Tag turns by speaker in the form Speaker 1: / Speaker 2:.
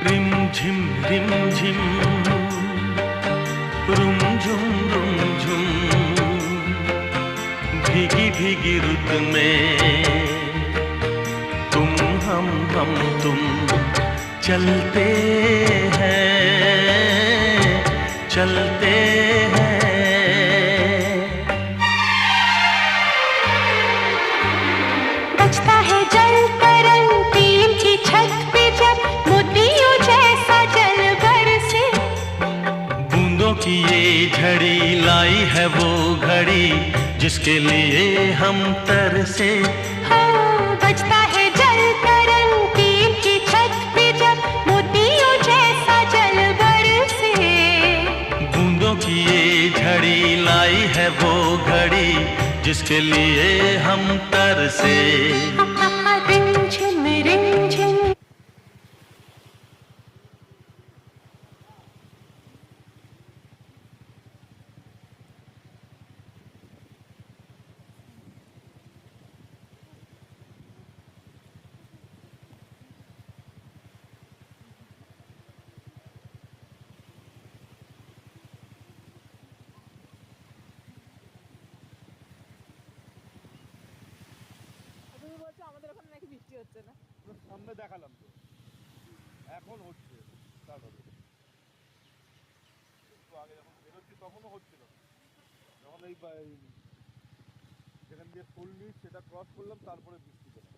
Speaker 1: Rim झिम room झुम भीगी भीगी रुत में तुम हम तुम चलते चलते हैं।
Speaker 2: बजता है जल तरंग टीम की छत पे जब मोतियों जैसा जल बरसे।
Speaker 1: बूंदों की ये झड़ी लाई है वो घड़ी जिसके लिए हम तरसे।
Speaker 2: बजता है जल तरंग टीम की छत पे जब मोतियों जैसा जल बरसे।
Speaker 1: बूंदों की ये झड़ी लाई है वो घड़ी जिसके लिए हम तरसे।
Speaker 2: रिमझिम रिमझिम
Speaker 3: আমাদের ওখানে নাকি বৃষ্টি হচ্ছে না।
Speaker 4: সামনে দেখালাম তো, এখন হচ্ছে, স্টার্ট হবে। একটু আগে যখন বেরোচ্ছি তখনও হচ্ছিল, যখন এই যেখান দিয়ে ফুল নিচ সেটা ক্রস করলাম তারপরে বৃষ্টি পেলাম।